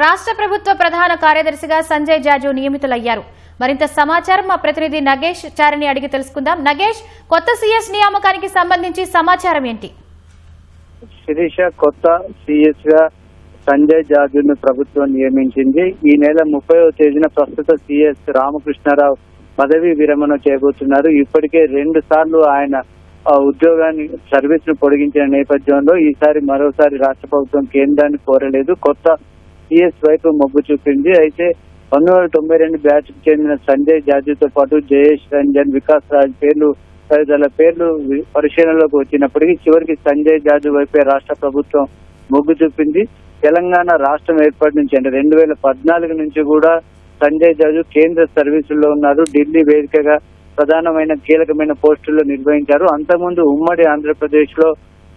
రాష్ట్ర ప్రభుత్వ ప్రధాన కార్యదర్శిగా సంజయ్ జాజు నియమితులయ్యారు. మరింత సమాచారం మా ప్రతినిధి నగేష్ చారిని అడిగి తెలుసుకుందాం. నగేష్, కొత్త సీఎస్ నియామకానికి సంబంధించి సమాచారం ఏంటి? శిరీష, కొత్త సీఎస్ గా సంజయ్ జాజును ప్రభుత్వం నియమించింది. ఈ నెల 30వ తేదీన ప్రస్తుత సీఎస్ రామకృష్ణారావు పదవీ విరమణ చేయబోతున్నారు. ఇప్పటికే 2 సార్లు ఆయన ఉద్యోగాన్ని సర్వీస్ ను పొడిగించిన నేపథ్యంలో ఈసారి మరోసారి రాష్ట్ర ప్రభుత్వం కేంద్రాన్ని కోరలేదు. కొత్త సీఎస్ వైపు మొగ్గు చూపింది. అయితే 1992 బ్యాచ్ కు చెందిన సంజయ్ జాజుతో పాటు జయేష్ రంజన్, వికాస్ రాజ్ తదితరుల పేర్లు పరిశీలనలోకి వచ్చినప్పటికీ చివరికి సంజయ్ జాజు వైపే రాష్ట్ర ప్రభుత్వం మొగ్గు చూపింది. తెలంగాణ రాష్ట్రం ఏర్పాటు నుంచి అంటే 2014 నుంచి కూడా సంజయ్ జాజు కేంద్ర సర్వీసుల్లో ఉన్నారు. ఢిల్లీ వేదికగా ప్రధానమైన కీలకమైన పోస్టుల్లో నిర్వహించారు. అంతకుముందు ఉమ్మడి ఆంధ్రప్రదేశ్ లో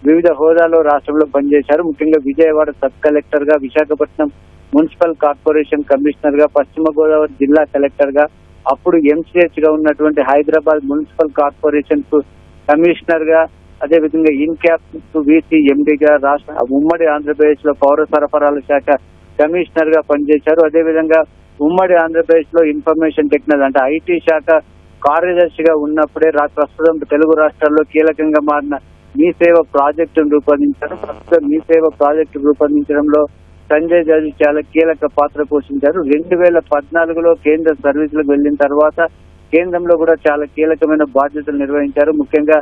వివిధ హోదాలో రాష్ట్రంలో పనిచేశారు. ముఖ్యంగా విజయవాడ సబ్ కలెక్టర్ గా, విశాఖపట్నం మున్సిపల్ కార్పొరేషన్ కమిషనర్ గా, పశ్చిమ గోదావరి జిల్లా కలెక్టర్ గా, అప్పుడు ఎంసీహెచ్ గా ఉన్నటువంటి హైదరాబాద్ మున్సిపల్ కార్పొరేషన్ కు కమిషనర్ గా, అదేవిధంగా ఇన్క్యాప్ వీసీ ఎండీగా, రాష్ట్ర ఉమ్మడి ఆంధ్రప్రదేశ్ లో పౌర సరఫరాల శాఖ కమిషనర్ గా పనిచేశారు. అదేవిధంగా ఉమ్మడి ఆంధ్రప్రదేశ్ లో ఇన్ఫర్మేషన్ టెక్నాలజీ అంటే ఐటీ శాఖ కార్యదర్శిగా ఉన్నప్పుడే ప్రస్తుతం తెలుగు రాష్ట్రాల్లో కీలకంగా మారిన మీ సేవ ప్రాజెక్టును రూపొందించారు. ప్రస్తుతం మీ సేవ ప్రాజెక్టు రూపొందించడంలో సంజయ్ జాజు చాలా కీలక పాత్ర పోషించారు. 2014లో కేంద్ర సర్వీసులకు వెళ్లిన తర్వాత కేంద్రంలో కూడా చాలా కీలకమైన బాధ్యతలు నిర్వహించారు. ముఖ్యంగా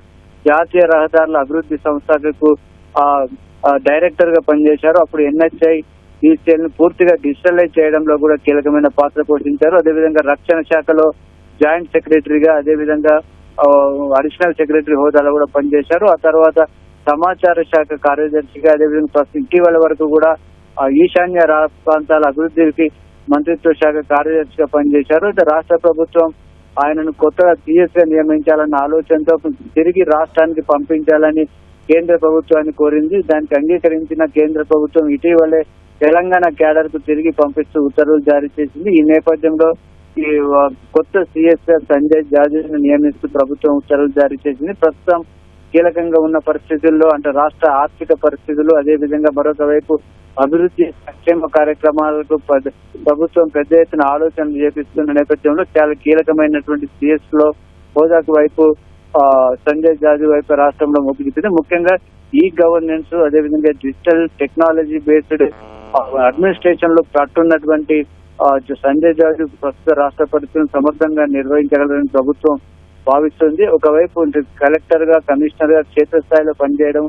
జాతీయ రహదారుల అభివృద్ధి సంస్థకు డైరెక్టర్ గా పనిచేశారు. అప్పుడు ఎన్హెచ్ఐ ను పూర్తిగా డిజిటలైజ్ చేయడంలో కూడా కీలకమైన పాత్ర పోషించారు. అదేవిధంగా రక్షణ శాఖలో జాయింట్ సెక్రటరీగా, అదేవిధంగా అడిషనల్ సెక్రటరీ హోదాలో కూడా పనిచేశారు. ఆ తర్వాత సమాచార శాఖ కార్యదర్శిగా, అదేవిధంగా ఇటీవల వరకు కూడా ఈశాన్య ప్రాంతాల అభివృద్ధికి మంత్రిత్వ శాఖ కార్యదర్శిగా పనిచేశారు. రాష్ట్ర ప్రభుత్వం ఆయనను కొత్తగా సీఎస్ గా నియమించాలన్న ఆలోచనతో తిరిగి రాష్ట్రానికి పంపించాలని కేంద్ర ప్రభుత్వాన్ని కోరింది. దానికి అంగీకరించిన కేంద్ర ప్రభుత్వం ఇటీవలే తెలంగాణ క్యాడర్ కు తిరిగి పంపిస్తూ ఉత్తర్వులు జారీ చేసింది. ఈ నేపథ్యంలో ఈ కొత్త సీఎస్ గా సంజయ్ జాజును నియమిస్తూ ప్రభుత్వం ఉత్తర్వులు జారీ చేసింది. ప్రస్తుతం కీలకంగా ఉన్న పరిస్థితుల్లో అంటే రాష్ట్ర ఆర్థిక పరిస్థితులు, అదేవిధంగా మరొక వైపు అభివృద్ధి సంక్షేమ కార్యక్రమాలకు ప్రభుత్వం పెద్ద ఎత్తున ఆలోచనలు చేపిస్తున్న నేపథ్యంలో చాలా కీలకమైనటువంటి సీఎస్ లో హోదాకు వైపు సంజయ్ జాజు వైపు రాష్ట్రంలో మొగ్గు చూపింది. ముఖ్యంగా ఈ గవర్నెన్స్, అదేవిధంగా డిజిటల్ టెక్నాలజీ బేస్డ్ అడ్మినిస్ట్రేషన్ లో పట్టున్నటువంటి సంజయ్ జాజు ప్రస్తుత రాష్ట్ర పరిస్థితులను సమర్థంగా నిర్వహించగలరని ప్రభుత్వం భావిస్తుంది. ఒకవైపు కలెక్టర్ గా, కమిషనర్ గా క్షేత్రస్థాయిలో పనిచేయడం,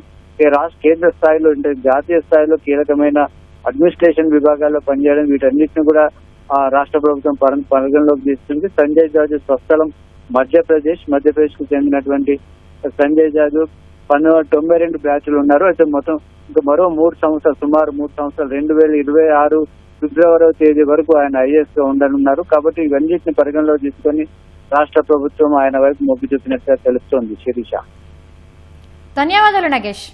కేంద్ర స్థాయిలో అంటే జాతీయ స్థాయిలో కీలకమైన అడ్మినిస్ట్రేషన్ విభాగాల్లో పనిచేయడం, వీటన్నిటిని కూడా రాష్ట్ర ప్రభుత్వం పరిగణలోకి తీసుకుంది. సంజయ్ జాజు స్వస్థలం మధ్యప్రదేశ్ కు చెందినటువంటి సంజయ్ జాజు 1992 బ్యాచ్లు ఉన్నారు. అయితే మొత్తం ఇంకా మరో 3 సంవత్సరాలు, సుమారు 3 సంవత్సరాలు 2026 ఫిబ్రవరి తేదీ వరకు ఆయన ఐఏఎస్ గా ఉండనున్నారు. కాబట్టి ఇవన్నిటిని పరిగణలో తీసుకొని రాష్ట్ర ప్రభుత్వం ఆయన వైపు మొగ్గు చూపినట్టుగా తెలుస్తోంది. శిరీష, ధన్యవాదాలు నగేష్.